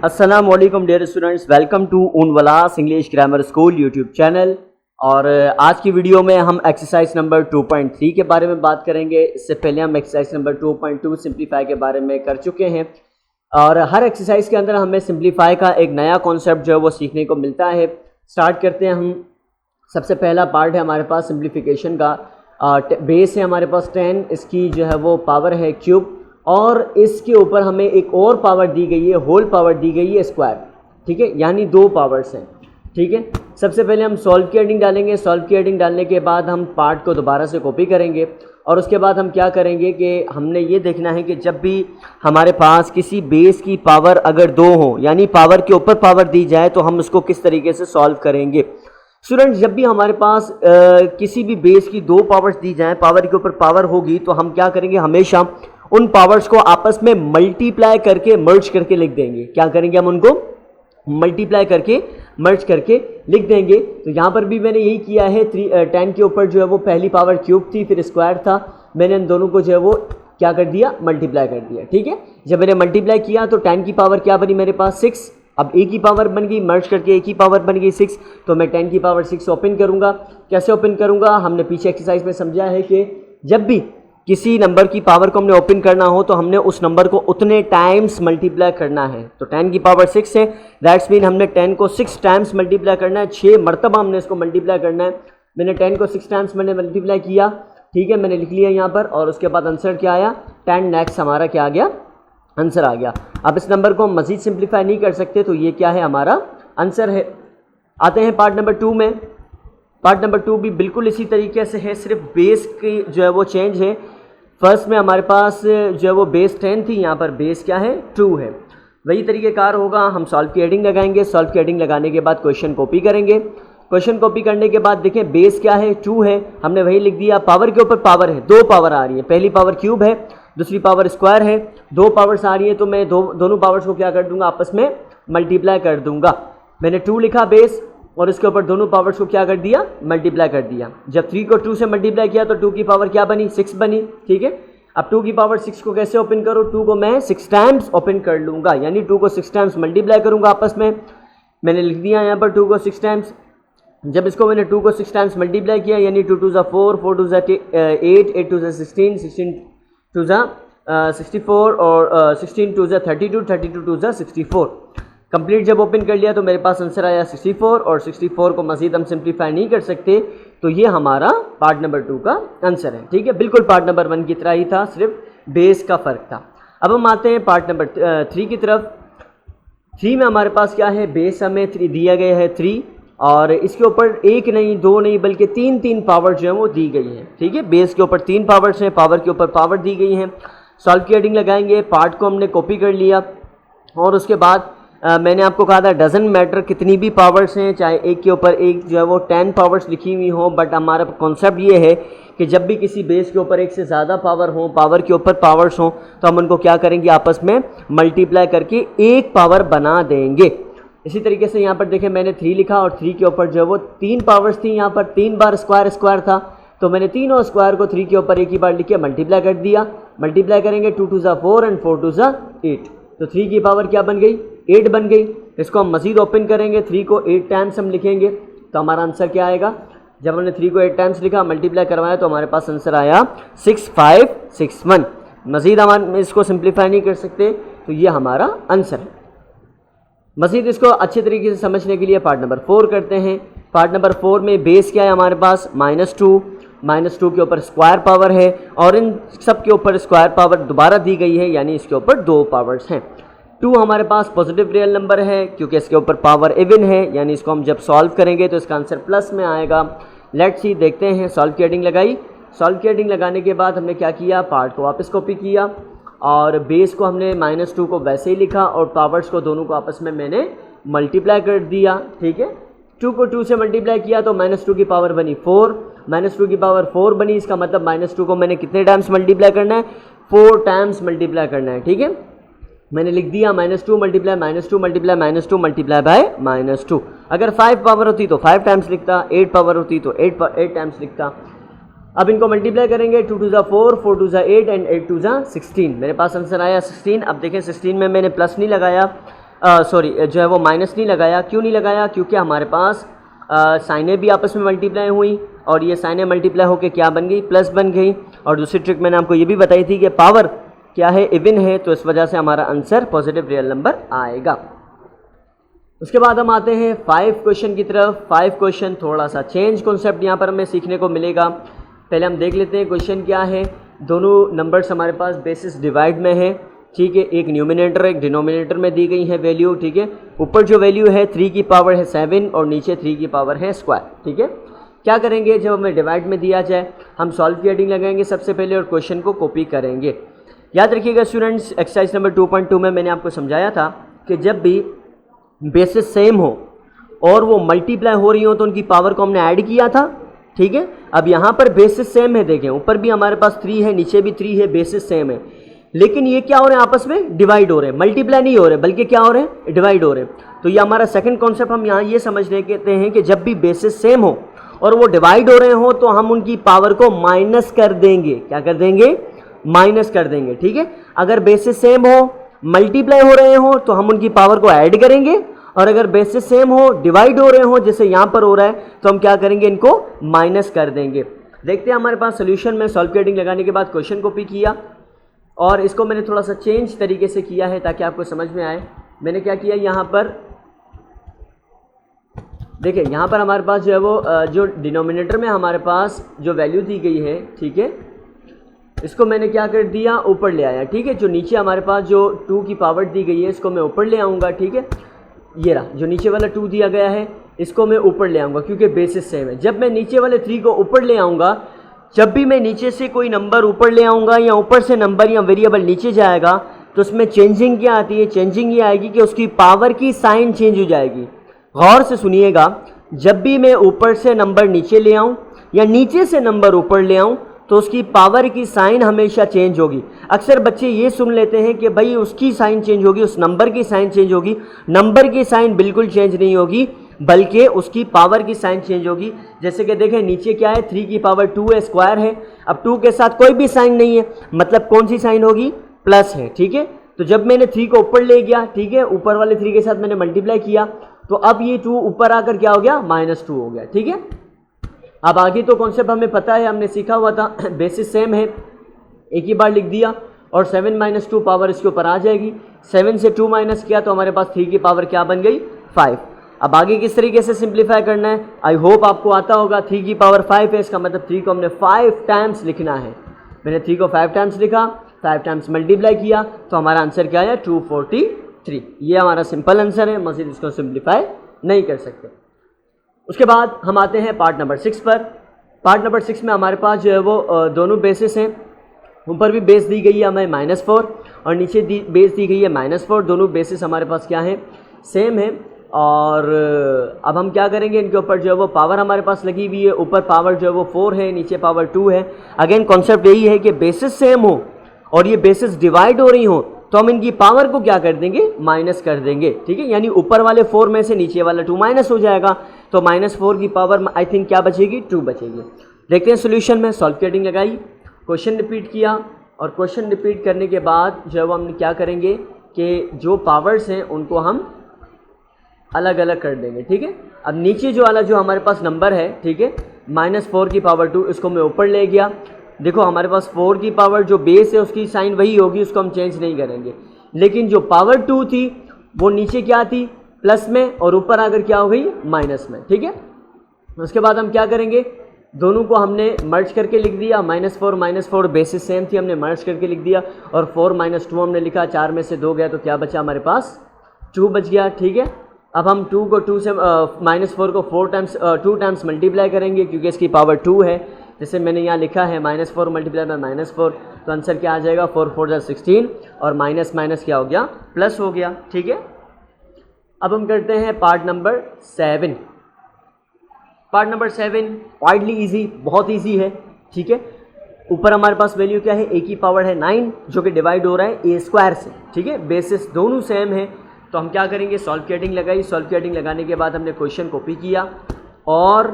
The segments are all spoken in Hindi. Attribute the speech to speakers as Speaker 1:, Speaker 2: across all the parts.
Speaker 1: अस्सलामुअलैकुम डियर स्टूडेंट्स, वेलकम टू उनवलास English grammar school YouTube channel. और आज की वीडियो में हम एक्सरसाइज नंबर 2.3 के बारे में बात करेंगे। इससे पहले हम एक्सरसाइज नंबर 2.2 सिंप्लीफाई के बारे में कर चुके हैं और हर एक्सरसाइज के अंदर हमें सिंप्लीफाई का एक नया कॉन्सेप्ट जो है वो सीखने को मिलता है। स्टार्ट करते हैं हम। सबसे पहला पार्ट है हमारे पास सिंप्लीफिकेशन का। बेस है हमारे पास 10, इसकी जो है वो पावर है क्यूब और इसके ऊपर हमें एक और पावर दी गई है, होल पावर दी गई है स्क्वायर। ठीक है, यानी दो पावर्स हैं। ठीक है, सबसे पहले हम सॉल्व की हेडिंग डालेंगे। सॉल्व की हेडिंग डालने के बाद हम पार्ट को दोबारा से कॉपी करेंगे और उसके बाद हम क्या करेंगे कि हमने ये देखना है कि जब भी हमारे पास किसी बेस की पावर अगर दो हो, यानी पावर के ऊपर पावर दी जाए, तो हम उसको किस तरीके से सॉल्व करेंगे। स्टूडेंट्स, जब भी हमारे पास किसी भी बेस की दो पावर्स दी जाएं, पावर के ऊपर पावर होगी, तो हम क्या करेंगे, हमेशा उन पावर्स को आपस में मल्टीप्लाई करके मर्ज करके लिख देंगे। क्या करेंगे, हम उनको मल्टीप्लाई करके मर्ज करके लिख देंगे। तो यहाँ पर भी मैंने यही किया है। 10 के ऊपर जो है वो पहली पावर क्यूब थी, फिर स्क्वायर था। मैंने इन दोनों को जो है वो क्या कर दिया, मल्टीप्लाई कर दिया। ठीक है, जब मैंने मल्टीप्लाई किया तो 10 की पावर क्या बनी मेरे पास, 6। अब एक ही पावर बन गई, मर्ज करके एक ही पावर बन गई 6। तो मैं 10 की पावर 6 ओपन करूँगा। कैसे ओपन करूँगा, हमने पीछे एक्सरसाइज में समझा है कि जब भी किसी नंबर की पावर को हमने ओपन करना हो तो हमने उस नंबर को उतने टाइम्स मल्टीप्लाई करना है। तो 10 की पावर 6 है, दैट्स मीन हमने 10 को 6 टाइम्स मल्टीप्लाई करना है। 6 मरतबा हमने इसको मल्टीप्लाई करना है। मैंने 10 को 6 टाइम्स मैंने मल्टीप्लाई किया। ठीक है, मैंने लिख लिया यहाँ पर और उसके बाद आंसर क्या आया, 10 नेक्स्ट हमारा क्या आ गया, आंसर आ गया। अब इस नंबर को हम मज़ीद सिंप्लीफाई नहीं कर सकते, तो ये क्या है, हमारा आंसर है। आते हैं पार्ट नंबर 2 में। पार्ट नंबर 2 भी बिल्कुल इसी तरीके से है, सिर्फ बेस की जो है वो चेंज है। फर्स्ट में हमारे पास जो है वो बेस 10 थी, यहाँ पर बेस क्या है, 2 है। वही तरीक़ेकार होगा, हम सॉल्व की हेडिंग लगाएंगे। सॉल्व की हेडिंग लगाने के बाद क्वेश्चन कॉपी करेंगे। क्वेश्चन कॉपी करने के बाद देखें बेस क्या है, 2 है, हमने वही लिख दिया। पावर के ऊपर पावर है, दो पावर आ रही है, पहली पावर क्यूब है, दूसरी पावर स्क्वायर है। दो पावर्स आ रही है तो मैं दोनों पावर्स को क्या कर दूंगा, आपस में मल्टीप्लाई कर दूंगा। मैंने 2 लिखा बेस और इसके ऊपर दोनों पावर्स को क्या कर दिया, मल्टीप्लाई कर दिया। जब 3 को 2 से मल्टीप्लाई किया तो 2 की पावर क्या बनी, 6 बनी। ठीक है, अब 2 की पावर 6 को कैसे ओपन करो, 2 को मैं 6 टाइम्स ओपन कर लूँगा, यानी 2 को 6 टाइम्स मल्टीप्लाई करूँगा आपस में। मैंने लिख दिया यहाँ पर 2 को 6 टाइम्स। जब इसको मैंने 2 को 6 टाइम्स मल्टीप्लाई किया, यानी 2 2 4, 4 2 8, 8 2 16, 16 2 64 और 16 2 32, 32 2 64। कंप्लीट जब ओपन कर लिया तो मेरे पास आंसर आया 64 और 64 को मज़ीद हम सिंप्लीफाई नहीं कर सकते, तो ये हमारा पार्ट नंबर 2 का आंसर है। ठीक है, बिल्कुल पार्ट नंबर 1 की तरह ही था, सिर्फ बेस का फ़र्क था। अब हम आते हैं पार्ट नंबर 3 की तरफ। 3 में हमारे पास क्या है, बेस हमें 3 दिया गया है 3 और इसके ऊपर एक नहीं, दो नहीं, बल्कि 3 पावर जो है वो दी गई हैं। ठीक है, बेस के ऊपर 3 पावर्स हैं, पावर के ऊपर पावर दी गई हैं। सॉल्व की हेडिंग लगाएंगे। पार्ट को हमने कॉपी कर लिया और उसके बाद मैंने आपको कहा था डजंट मैटर कितनी भी पावर्स हैं, चाहे एक के ऊपर एक जो है वो 10 पावर्स लिखी हुई हो, बट हमारा कॉन्सेप्ट ये है कि जब भी किसी बेस के ऊपर एक से ज़्यादा पावर हो, पावर के ऊपर पावर्स हो, तो हम उनको क्या करेंगे, आपस में मल्टीप्लाई करके एक पावर बना देंगे। इसी तरीके से यहाँ पर देखें, मैंने 3 लिखा और 3 के ऊपर जो है वो 3 पावर्स थी। यहाँ पर 3 बार स्क्वायर था, तो मैंने तीनों स्क्वायर को 3 के ऊपर एक ही बार लिख के मल्टीप्लाई कर दिया। मल्टीप्लाई करेंगे, 2 2 4 एंड 4 2 8, तो 3 की पावर क्या बन गई, 8 बन गई। इसको हम मज़ीद ओपन करेंगे, 3 को 8 टाइम्स हम लिखेंगे, तो हमारा आंसर क्या आएगा। जब हमने 3 को 8 टाइम्स लिखा, मल्टीप्लाई करवाया, तो हमारे पास आंसर आया 6561। मज़ीद हम इसको सिंप्लीफाई नहीं कर सकते, तो ये हमारा आंसर है। मज़ीद इसको अच्छे तरीके से समझने के लिए पार्ट नंबर 4 करते हैं। पार्ट नंबर 4 में बेस क्या है हमारे पास, -2 के ऊपर स्क्वायर पावर है और इन सब के ऊपर स्क्वायर पावर दोबारा दी गई है, यानी इसके ऊपर 2 पावर्स हैं। 2 हमारे पास पॉजिटिव रियल नंबर है क्योंकि इसके ऊपर पावर इवन है, यानी इसको हम जब सॉल्व करेंगे तो इसका आंसर प्लस में आएगा। लेट्स सी, देखते हैं। सॉल्व की हेडिंग लगाई। सॉल्व की हेडिंग लगाने के बाद हमने क्या किया, पार्ट को वापस कॉपी किया और बेस को हमने -2 को वैसे ही लिखा और पावर्स को दोनों को आपस में मैंने मल्टीप्लाई कर दिया। ठीक है, 2 को 2 से मल्टीप्लाई किया तो -2 की पावर बनी 4, -2 की पावर 4 बनी। इसका मतलब -2 को मैंने कितने टाइम्स मल्टीप्लाई करना है, 4 टाइम्स मल्टीप्लाई करना है। ठीक है, मैंने लिख दिया -2 मल्टीप्लाई -2 मल्टीप्लाई -2 मल्टीप्लाई बाय -2। अगर 5 पावर होती तो 5 टाइम्स लिखता, 8 पावर होती तो 8 टाइम्स लिखता। अब इनको मल्टीप्लाई करेंगे, 2 2 4, 4 2 8 एंड 8 2 16। मेरे पास आंसर आया 16। अब देखें 16 में मैंने प्लस नहीं लगाया, सॉरी जो है वो माइनस नहीं लगाया। क्यों नहीं लगाया? क्योंकि हमारे पास साइनें भी आपस में मल्टीप्लाई हुई और ये साइनें मल्टीप्लाई होकर क्या बन गई? प्लस बन गई। और दूसरी ट्रिक मैंने आपको ये भी बताई थी कि पावर क्या है? इवन है, तो इस वजह से हमारा आंसर पॉजिटिव रियल नंबर आएगा। उसके बाद हम आते हैं 5 क्वेश्चन की तरफ। 5 क्वेश्चन थोड़ा सा चेंज कॉन्सेप्ट यहाँ पर हमें सीखने को मिलेगा। पहले हम देख लेते हैं क्वेश्चन क्या है। दोनों नंबर्स हमारे पास बेसिस डिवाइड में है, ठीक है। एक न्यूमिनेटर एक डिनोमिनेटर में दी गई है वैल्यू, ठीक है। ऊपर जो वैल्यू है 3 की पावर है 7 और नीचे 3 की पावर है स्क्वायर, ठीक है। क्या करेंगे? जब हमें डिवाइड में दिया जाए हम सॉल्व की हेडिंग लगाएंगे सबसे पहले और क्वेश्चन को कॉपी करेंगे। याद रखिएगा स्टूडेंट्स, एक्सरसाइज नंबर 2.2 में मैंने आपको समझाया था कि जब भी बेसिस सेम हो और वो मल्टीप्लाई हो रही हो तो उनकी पावर को हमने ऐड किया था, ठीक है। अब यहाँ पर बेसिस सेम है, देखें ऊपर भी हमारे पास 3 है, नीचे भी 3 है, बेसिस सेम है, लेकिन ये क्या हो रहे हैं? आपस में डिवाइड हो रहे हैं, मल्टीप्लाई नहीं हो रहे बल्कि क्या हो रहे हैं? डिवाइड हो रहे हैं। तो ये हमारा सेकंड कॉन्सेप्ट हम यहाँ ये समझने कहते हैं कि जब भी बेसिस सेम हो और वो डिवाइड हो रहे हो तो हम उनकी पावर को माइनस कर देंगे। क्या कर देंगे? माइनस कर देंगे, ठीक है। अगर बेसिस सेम हो मल्टीप्लाई हो रहे हो तो हम उनकी पावर को ऐड करेंगे, और अगर बेसिस सेम हो डिवाइड हो रहे हो जैसे यहाँ पर हो रहा है तो हम क्या करेंगे? इनको माइनस कर देंगे। देखते हैं हमारे पास सोल्यूशन में सॉल्व की हेडिंग लगाने के बाद क्वेश्चन कॉपी किया और इसको मैंने थोड़ा सा चेंज तरीके से किया है ताकि आपको समझ में आए। मैंने क्या किया यहाँ पर, देखिए यहाँ पर हमारे पास जो है वो जो डिनोमिनेटर में हमारे पास जो वैल्यू दी गई है, ठीक है, इसको मैंने क्या कर दिया? ऊपर ले आया, ठीक है। जो नीचे हमारे पास जो 2 की पावर दी गई है इसको मैं ऊपर ले आऊँगा, ठीक है। ये रहा जो नीचे वाला 2 दिया गया है इसको मैं ऊपर ले आऊँगा क्योंकि बेसिस सेम है। जब मैं नीचे वाले 3 को ऊपर ले आऊँगा, जब भी मैं नीचे से कोई नंबर ऊपर ले आऊँगा या ऊपर से नंबर या वेरिएबल नीचे जाएगा तो उसमें चेंजिंग क्या आती है? चेंजिंग ये आएगी कि उसकी पावर की साइन चेंज हो जाएगी। गौर से सुनिएगा, जब भी मैं ऊपर से नंबर नीचे ले आऊँ या नीचे से नंबर ऊपर ले आऊँ तो उसकी पावर की साइन हमेशा चेंज होगी। अक्सर बच्चे ये सुन लेते हैं कि भाई उसकी साइन चेंज होगी, उस नंबर की साइन चेंज होगी। नंबर की साइन बिल्कुल चेंज नहीं होगी बल्कि उसकी पावर की साइन चेंज होगी। जैसे कि देखें नीचे क्या है? 3 की पावर 2 है, स्क्वायर है। अब 2 के साथ कोई भी साइन नहीं है, मतलब कौन सी साइन होगी? प्लस है, ठीक है। तो जब मैंने 3 को ऊपर ले गया, ठीक है, ऊपर वाले 3 के साथ मैंने मल्टीप्लाई किया तो अब ये 2 ऊपर आकर क्या हो गया? -2 हो गया, ठीक है। अब आगे तो कॉन्सेप्ट हमें पता है, हमने सीखा हुआ था, बेसिस सेम है, एक ही बार लिख दिया और 7 - 2 पावर इसके ऊपर आ जाएगी। 7 से 2 माइनस किया तो हमारे पास 3 की पावर क्या बन गई? 5। अब आगे किस तरीके से सिंप्लीफाई करना है आई होप आपको आता होगा। 3 की पावर 5 है, इसका मतलब 3 को हमने 5 टाइम्स लिखना है। मैंने 3 को 5 टाइम्स लिखा, 5 टाइम्स मल्टीप्लाई किया तो हमारा आंसर क्या है? 243। ये हमारा सिंपल आंसर है, मज़ीद इसको सिंप्लीफाई नहीं कर सकते। उसके बाद हम आते हैं पार्ट नंबर 6 पर। पार्ट नंबर 6 में हमारे पास जो है वो दोनों बेसिस हैं। ऊपर भी बेस दी गई है हमें -4 और नीचे बेस दी गई है -4। दोनों बेसिस हमारे पास क्या है? सेम है। और अब हम क्या करेंगे? इनके ऊपर जो है वो पावर हमारे पास लगी हुई है। ऊपर पावर जो है वो 4 है, नीचे पावर 2 है। अगेन कॉन्सेप्ट यही है कि बेसिस सेम हो और ये बेसिस डिवाइड हो रही हो तो हम इनकी पावर को क्या कर देंगे? माइनस कर देंगे, ठीक है। यानी ऊपर वाले 4 में से नीचे वाला 2 माइनस हो जाएगा तो -4 की पावर आई थिंक क्या बचेगी? 2 बचेगी। देखते हैं सोल्यूशन में। सॉल्व की हेडिंग लगाई, क्वेश्चन रिपीट किया और क्वेश्चन रिपीट करने के बाद जब हम क्या करेंगे कि जो पावर्स हैं उनको हम अलग अलग कर देंगे, ठीक है। अब नीचे जो वाला जो हमारे पास नंबर है, ठीक है, -4 की पावर 2, इसको मैं ऊपर ले गया। देखो हमारे पास 4 की पावर जो बेस है उसकी साइन वही होगी, उसको हम चेंज नहीं करेंगे। लेकिन जो पावर 2 थी वो नीचे क्या थी? प्लस में, और ऊपर आकर क्या हो गई? माइनस में, ठीक है। उसके बाद हम क्या करेंगे? दोनों को हमने मर्ज करके लिख दिया। -4 बेसिस सेम थी, हमने मर्ज करके लिख दिया और 4 - 2 हमने लिखा। 4 में से 2 गया तो क्या बचा हमारे पास? 2 बच गया, ठीक है। अब हम 2 को 2 से -4 को 2 टाइम्स मल्टीप्लाई करेंगे क्योंकि इसकी पावर 2 है। जैसे मैंने यहाँ लिखा है -4 मल्टीप्लाई बाय -4 तो आंसर क्या आ जाएगा? 4 × 4 = 16 और माइनस क्या हो गया? प्लस हो गया, ठीक है। अब हम करते हैं part number 7। Part number 7 widely easy, बहुत इजी है, ठीक है। ऊपर हमारे पास वैल्यू क्या है? a की पावर है 9 जो कि डिवाइड हो रहा है a² से, ठीक है। बेसिस दोनों सेम है तो हम क्या करेंगे? सॉल्व की हेडिंग लगाई। सॉल्व की हेडिंग लगाने के बाद हमने क्वेश्चन कॉपी किया और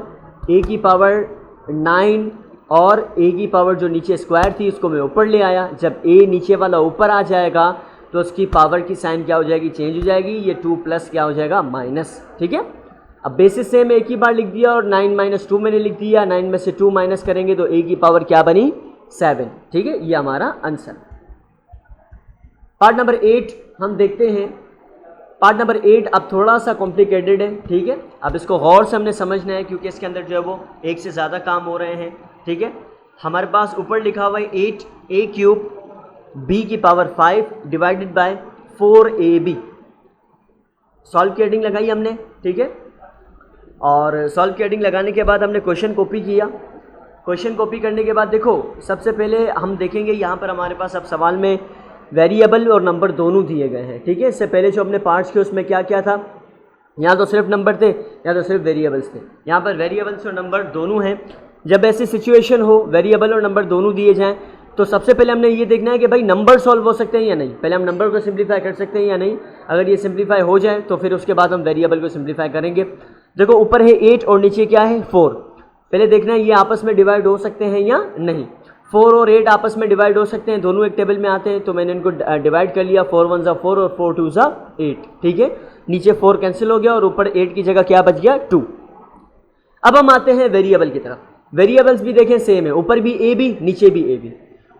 Speaker 1: a की पावर 9 और a की पावर जो नीचे स्क्वायर थी उसको मैं ऊपर ले आया। जब a नीचे वाला ऊपर आ जाएगा तो उसकी पावर की साइन क्या हो जाएगी, चेंज हो जाएगी, ये 2 प्लस क्या हो जाएगा, माइनस। ठीक है, अब बेसिस सेम एक ही बार लिख दिया और 9 माइनस 2 मैंने लिख दिया, 9 में से 2 माइनस करेंगे तो a की पावर क्या बनी, 7। ठीक है, ये हमारा आंसर। पार्ट नंबर 8 हम देखते हैं। पार्ट नंबर 8 अब थोड़ा सा कॉम्प्लिकेटेड है। ठीक है, अब इसको गौर से हमने समझना है क्योंकि इसके अंदर जो है वो एक से ज़्यादा काम हो रहे हैं। ठीक है, हमारे पास ऊपर लिखा हुआ है 8a³ b की power 5 divided by 4ab। Solve की हेडिंग लगाई हमने। ठीक है, और सॉल्व की हेडिंग लगाने के बाद हमने क्वेश्चन कॉपी किया। क्वेश्चन कॉपी करने के बाद देखो, सबसे पहले हम देखेंगे यहाँ पर हमारे पास अब सवाल में वेरिएबल और नंबर दोनों दिए गए हैं। ठीक है, इससे पहले जो हमने पार्ट्स किए उसमें क्या क्या था, यहाँ तो सिर्फ नंबर थे, यहाँ तो सिर्फ वेरिएबल्स थे। यहाँ पर वेरिएबल्स और नंबर दोनों हैं। जब ऐसी सिचुएशन हो वेरिएबल और नंबर दोनों दिए जाएं तो सबसे पहले हमने ये देखना है कि भाई नंबर सॉल्व हो सकते हैं या नहीं। पहले हम नंबर को सिंप्लीफाई कर सकते हैं या नहीं। अगर ये सिंप्लीफाई हो जाए तो फिर उसके बाद हम वेरिएबल को सिंप्लीफाई करेंगे। देखो ऊपर है 8 और नीचे क्या है 4। पहले देखना है ये आपस में डिवाइड हो सकते हैं या नहीं। 4 और 8 आपस में डिवाइड हो सकते हैं, दोनों एक टेबल में आते हैं, तो मैंने इनको डिवाइड कर लिया। 4 1 = 4 और 4 2 = 8। ठीक है, नीचे 4 कैंसिल हो गया और ऊपर 8 की जगह क्या बच गया, 2। अब हम आते हैं वेरिएबल की तरफ। वेरिएबल्स भी देखें सेम है, ऊपर भी a b नीचे भी a b।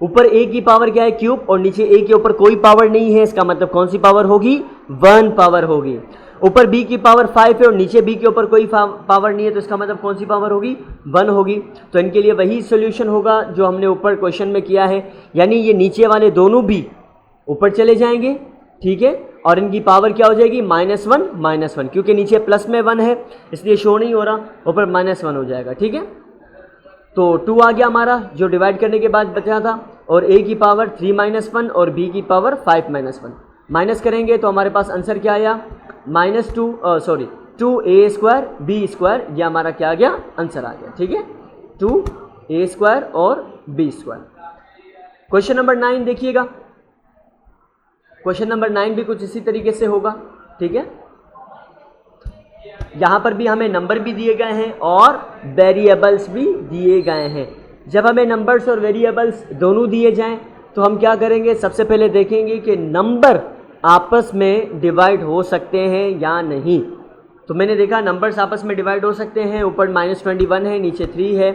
Speaker 1: ऊपर a की पावर क्या है, क्यूब, और नीचे a के ऊपर कोई पावर नहीं है, इसका मतलब कौन सी पावर होगी, 1 पावर होगी। ऊपर b की पावर 5 है और नीचे b के ऊपर कोई पावर नहीं है, तो इसका मतलब कौन सी पावर होगी, 1 होगी। तो इनके लिए वही सॉल्यूशन होगा जो हमने ऊपर क्वेश्चन में किया है, यानी ये नीचे वाले दोनों b ऊपर चले जाएंगे। ठीक है, और इनकी पावर क्या हो जाएगी, -1 -1, क्योंकि नीचे प्लस में 1 है इसलिए शो नहीं हो रहा, ऊपर -1 हो जाएगा। ठीक है, तो 2 आ गया हमारा जो डिवाइड करने के बाद बचा था, और a की पावर 3 -1 और b की पावर 5 -1। माइनस करेंगे तो हमारे पास आंसर क्या आया, -2a² b²। ये हमारा क्या आ गया, आंसर आ गया। ठीक है, 2a² और b²। क्वेश्चन नंबर 9 देखिएगा। क्वेश्चन नंबर 9 भी कुछ इसी तरीके से होगा। ठीक है, यहाँ पर भी हमें नंबर भी दिए गए हैं और वेरिएबल्स भी दिए गए हैं। जब हमें नंबर्स और वेरिएबल्स दोनों दिए जाएं तो हम क्या करेंगे, सबसे पहले देखेंगे कि नंबर आपस में डिवाइड हो सकते हैं या नहीं। तो मैंने देखा नंबर्स आपस में डिवाइड हो सकते हैं। ऊपर -21 है, नीचे 3 है,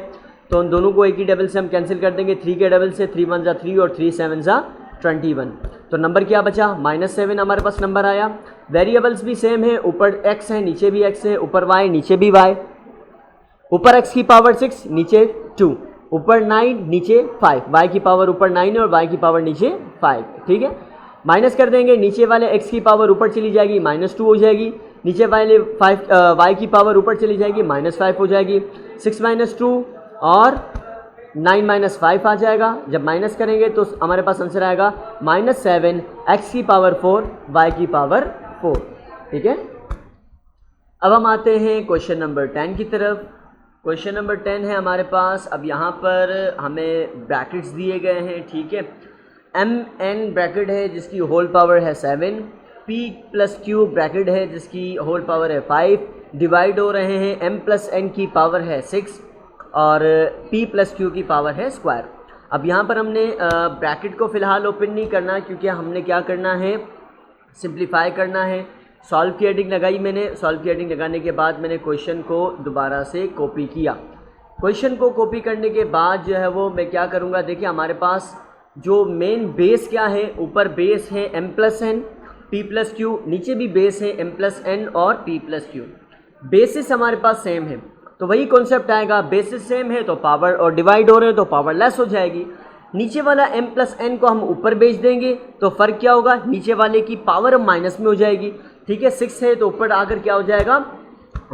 Speaker 1: तो उन दोनों को एक ही डबल से हम कैंसिल कर देंगे। 3 के डबल से 3 1 = 3 और 3 7 = 21। तो नंबर क्या बचा, -7 हमारे पास नंबर आया। वेरिएबल्स भी सेम है, ऊपर x है नीचे भी x है, ऊपर y नीचे भी y। ऊपर x की पावर 6 नीचे 2, ऊपर 9 नीचे 5, y की पावर ऊपर 9 है और y की पावर नीचे 5। ठीक है, माइनस कर देंगे, नीचे वाले x की पावर ऊपर चली जाएगी -2 हो जाएगी, नीचे वाले y की पावर ऊपर चली जाएगी -5 हो जाएगी। 6 - 2 और 9 - 5 आ जाएगा। जब माइनस करेंगे तो हमारे पास आंसर आएगा -7 x की पावर 4 y की पावर 4। ठीक है, अब हम आते हैं क्वेश्चन नंबर 10 की तरफ। क्वेश्चन नंबर 10 है हमारे पास। अब यहाँ पर हमें ब्रैकेट्स दिए गए हैं। ठीक है, mn ब्रैकेट है जिसकी होल पावर है 7, p + q ब्रैकेट है जिसकी होल पावर है 5, डिवाइड हो रहे हैं m + n की पावर है 6 और p + q की पावर है स्क्वायर। अब यहाँ पर हमने ब्रैकेट को फ़िलहाल ओपन नहीं करना क्योंकि हमने क्या करना है, सिंप्लीफाई करना है। सॉल्व की हेडिंग लगाई मैंने। सॉल्व की हेडिंग लगाने के बाद मैंने क्वेश्चन को दोबारा से कॉपी किया। क्वेश्चन को कॉपी करने के बाद जो है वो मैं क्या करूँगा, देखिए हमारे पास जो मेन बेस क्या है, ऊपर बेस है m + n p + q, नीचे भी बेस है m + n और p + q। बेसिस हमारे पास सेम है तो वही कॉन्सेप्ट आएगा, बेसिस सेम है तो पावर और डिवाइड हो रहे हैं तो पावर लेस हो जाएगी। नीचे वाला m + n को हम ऊपर भेज देंगे तो फ़र्क क्या होगा, नीचे वाले की पावर माइनस में हो जाएगी। ठीक है, 6 है तो ऊपर आकर क्या हो जाएगा,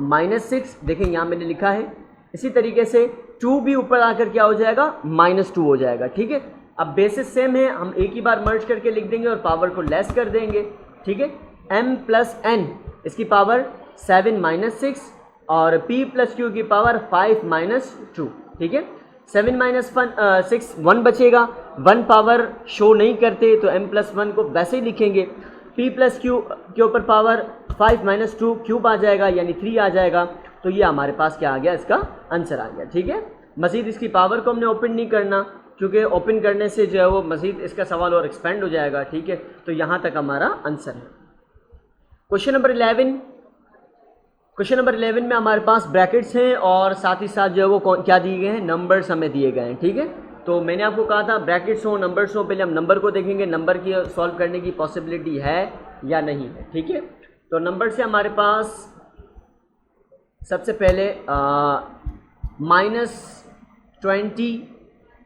Speaker 1: -6। देखें यहाँ मैंने लिखा है। इसी तरीके से 2 भी ऊपर आकर क्या हो जाएगा, -2 हो जाएगा। ठीक है, अब बेसिस सेम है, हम एक ही बार मर्ज करके लिख देंगे और पावर को लेस कर देंगे। ठीक है, m + n इसकी पावर 7 - 6 और p + q की पावर 5 - 2। ठीक है, 7 - 6 1 बचेगा, 1 पावर शो नहीं करते तो m + 1 को वैसे ही लिखेंगे। p + q के ऊपर पावर 5 - 2 क्यूब आ जाएगा यानी 3 आ जाएगा। तो ये हमारे पास क्या आ गया, इसका आंसर आ गया। ठीक है, मज़ीद इसकी पावर को हमने ओपन नहीं करना, क्योंकि ओपन करने से जो है वो मज़ीद इसका सवाल और एक्सपेंड हो जाएगा, ठीक है। तो यहाँ तक हमारा आंसर है। क्वेश्चन नंबर 11 में हमारे पास ब्रैकेट्स हैं और साथ ही साथ जो है वो क्या दिए गए हैं, नंबर्स हमें दिए गए हैं, ठीक है। तो मैंने आपको कहा था ब्रैकेट्स हो नंबर्स हो, पहले हम नंबर को देखेंगे, नंबर की सॉल्व करने की पॉसिबिलिटी है या नहीं है, ठीक है। तो नंबर से हमारे पास सबसे पहले -20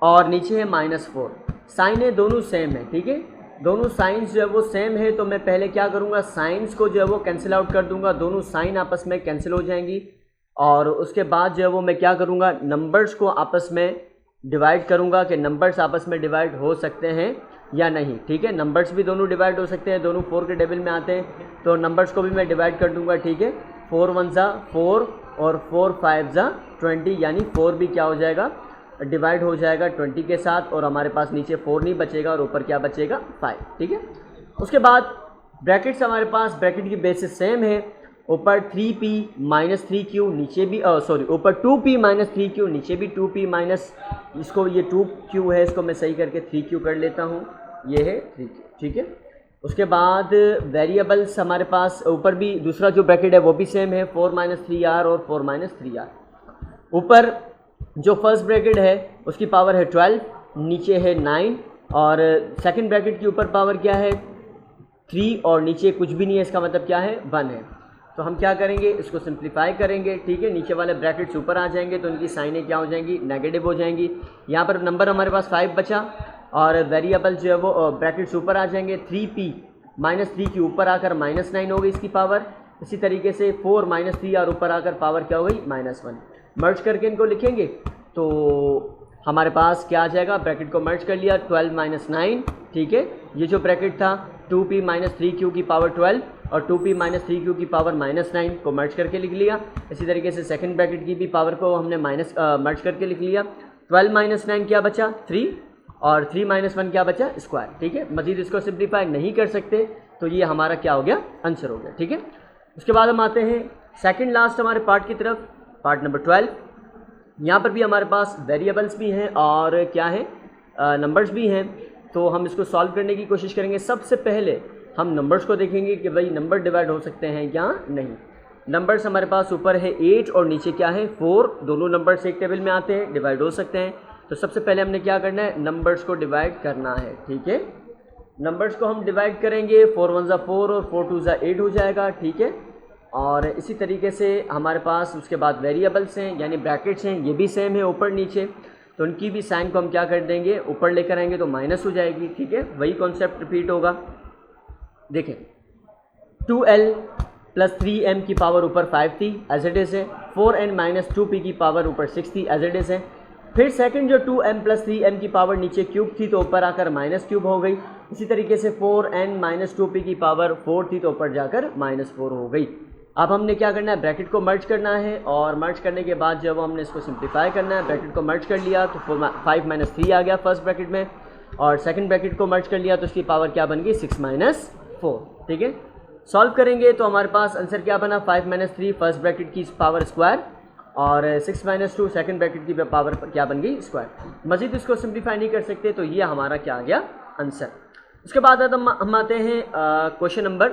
Speaker 1: और नीचे है -4, साइन है दोनों सेम है, ठीक है। दोनों साइंस जो है वो सेम है, तो मैं पहले क्या करूँगा, साइंस को जो है वो कैंसिल आउट कर दूंगा, दोनों साइन आपस में कैंसिल हो जाएंगी। और उसके बाद जो है वो मैं क्या करूँगा, नंबर्स को आपस में डिवाइड करूँगा कि नंबर्स आपस में डिवाइड हो सकते हैं या नहीं, ठीक है। नंबर्स भी दोनों डिवाइड हो सकते हैं, दोनों 4 के टेबल में आते हैं, तो नंबर्स को भी मैं डिवाइड कर दूँगा, ठीक है। 4 1 ज़ा 4 और 4 5 ज़ा 20, यानी 4 भी क्या हो जाएगा, डिवाइड हो जाएगा 20 के साथ, और हमारे पास नीचे 4 नहीं बचेगा और ऊपर क्या बचेगा 5, ठीक है। उसके बाद ब्रैकेट्स हमारे पास ब्रैकेट की बेसिस सेम है, ऊपर 3p - 3q नीचे भी ऊपर 2p - 3q नीचे भी 2p माइनस, इसको ये 2q है, इसको मैं सही करके 3q कर लेता हूँ, ये है 3q, ठीक है। उसके बाद वेरिएबल्स हमारे पास ऊपर भी दूसरा जो ब्रैकेट है वो भी सेम है, 4 - 3r और 4 - 3r। ऊपर जो फर्स्ट ब्रैकेट है उसकी पावर है 12, नीचे है 9, और सेकंड ब्रैकेट की ऊपर पावर क्या है 3 और नीचे कुछ भी नहीं है, इसका मतलब क्या है 1 है। तो हम क्या करेंगे, इसको सिंप्लीफाई करेंगे, ठीक है। नीचे वाले ब्रैकेट्स ऊपर आ जाएंगे तो उनकी साइनें क्या हो जाएंगी, नेगेटिव हो जाएंगी। यहाँ पर नंबर हमारे पास 5 बचा, और वेरिएबल जो है वो ब्रैकेट्स ऊपर आ जाएंगे, 3p - 3q ऊपर आकर -9 हो गई इसकी पावर। इसी तरीके से 4 - 3r ऊपर आकर पावर क्या हो गई -1। मर्ज करके इनको लिखेंगे तो हमारे पास क्या आ जाएगा, ब्रैकेट को मर्ज कर लिया, 12 - 9, ठीक है। ये जो ब्रैकेट था 2p - 3q की पावर 12 और 2p - 3q की पावर -9 को मर्ज करके लिख लिया। इसी तरीके से सेकंड ब्रैकेट की भी पावर को हमने मर्ज करके लिख लिया। 12 - 9 क्या बचा 3, और 3 - 1 क्या बचा स्क्वायर, ठीक है। मजीद इसको सिंप्लीफाई नहीं कर सकते, तो ये हमारा क्या हो गया, आंसर हो गया, ठीक है। उसके बाद हम आते हैं सेकंड लास्ट हमारे पार्ट की तरफ, पार्ट नंबर 12। यहाँ पर भी हमारे पास वेरिएबल्स भी हैं और क्या है, नंबर्स भी हैं। तो हम इसको सॉल्व करने की कोशिश करेंगे। सबसे पहले हम नंबर्स को देखेंगे कि भाई नंबर डिवाइड हो सकते हैं या नहीं। नंबर्स हमारे पास ऊपर है 8 और नीचे क्या है 4, दोनों नंबर्स एक टेबल में आते हैं, डिवाइड हो सकते हैं। तो सबसे पहले हमने क्या करना है, नंबर्स को डिवाइड करना है, ठीक है। नंबर्स को हम डिवाइड करेंगे, 4 1 ज़ा 4 और 4 2 ज़ा 8 हो जाएगा, ठीक है। और इसी तरीके से हमारे पास उसके बाद वेरिएबल्स हैं यानी ब्रैकेट्स हैं, ये भी सेम है ऊपर नीचे, तो उनकी भी साइन को हम क्या कर देंगे, ऊपर लेकर आएंगे तो माइनस हो जाएगी, ठीक है। वही कॉन्सेप्ट रिपीट होगा। देखें 2l + 3m की पावर ऊपर 5 थी, एज इट इज़ है। 4n - 2p की पावर ऊपर 6 थी, एज इट इज़ है। फिर सेकंड जो 2m + 3m की पावर नीचे क्यूब थी तो ऊपर आकर माइनस क्यूब हो गई। इसी तरीके से 4n - 2p की पावर 4 थी तो ऊपर जाकर -4 हो गई। अब हमने क्या करना है, ब्रैकेट को मर्ज करना है, और मर्ज करने के बाद जब हमने इसको सिंप्लीफाई करना है, ब्रैकेट को मर्ज कर लिया तो 5 - 3 आ गया फर्स्ट ब्रैकेट में, और सेकंड ब्रैकेट को मर्ज कर लिया तो उसकी पावर क्या बन गई 6 - 4, ठीक है। सॉल्व करेंगे तो हमारे पास आंसर क्या बना, 5 - 3 फर्स्ट ब्रैकेट की पावर स्क्वायर और 6 - 2 सेकंड ब्रैकेट की पावर क्या बन गई स्क्वायर। मजीद इसको सिंप्लीफाई नहीं कर सकते, तो ये हमारा क्या आ गया आंसर। उसके बाद हम आते हैं क्वेश्चन नंबर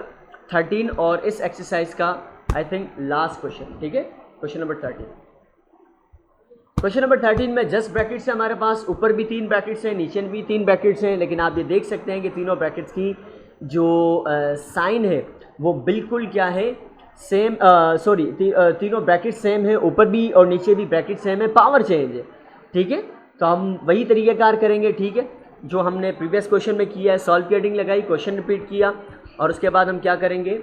Speaker 1: 13 और इस एक्सरसाइज का आई थिंक लास्ट क्वेश्चन, ठीक है। क्वेश्चन नंबर 13 में जस्ट ब्रैकेट्स है हमारे पास, ऊपर भी 3 ब्रैकेट्स हैं, नीचे भी 3 ब्रैकेट्स हैं, लेकिन आप ये देख सकते हैं कि तीनों ब्रैकेट्स की जो साइन है वो बिल्कुल क्या है सेम, तीनों ब्रैकेट सेम है, ऊपर भी और नीचे भी ब्रैकेट सेम है, पावर चेंज है, ठीक है। तो हम वही तरीक़ेकार करेंगे, ठीक है, जो हमने प्रीवियस क्वेश्चन में किया है। सॉल्व की हेडिंग लगाई, क्वेश्चन रिपीट किया, और उसके बाद हम क्या करेंगे,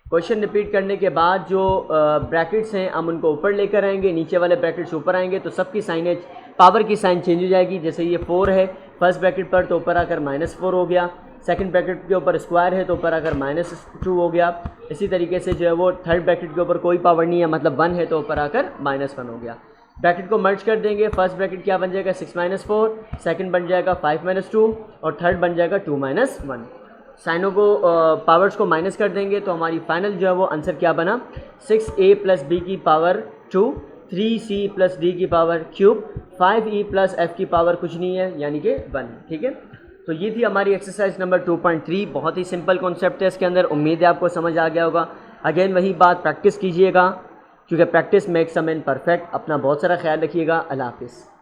Speaker 1: क्वेश्चन रिपीट करने के बाद जो ब्रैकेट्स हैं हम उनको ऊपर लेकर आएंगे, नीचे वाले ब्रैकेट्स ऊपर आएंगे, तो सबकी साइनेज पावर की साइन चेंज हो जाएगी। जैसे ये 4 है फर्स्ट ब्रैकेट पर तो ऊपर आकर -4 हो गया, सेकंड ब्रैकेट के ऊपर स्क्वायर है तो ऊपर आकर -2 हो गया। इसी तरीके से जो है वो थर्ड ब्रैकेट के ऊपर कोई पावर नहीं है, मतलब 1 है तो ऊपर आकर -1 हो गया। ब्रैकेट को मर्ज कर देंगे, फर्स्ट ब्रैकेट क्या बन जाएगा 6 - 4, सेकंड बन जाएगा 5 - 2 और थर्ड बन जाएगा 2 - 1। साइनों को पावर्स को माइनस कर देंगे तो हमारी फाइनल जो है वो आंसर क्या बना 6a + b की पावर 2 3c प्लस डी की power cube, 5e plus f की पावर कुछ नहीं है यानी कि 1, ठीक है। तो ये थी हमारी एक्सरसाइज नंबर 2.3। बहुत ही सिंपल कॉन्सेप्ट है इसके अंदर, उम्मीद है आपको समझ आ गया होगा। अगेन वही बात, प्रैक्टिस कीजिएगा क्योंकि practice makes a man perfect. अपना बहुत सारा ख्याल रखिएगा। अल्लाह हाफिज़।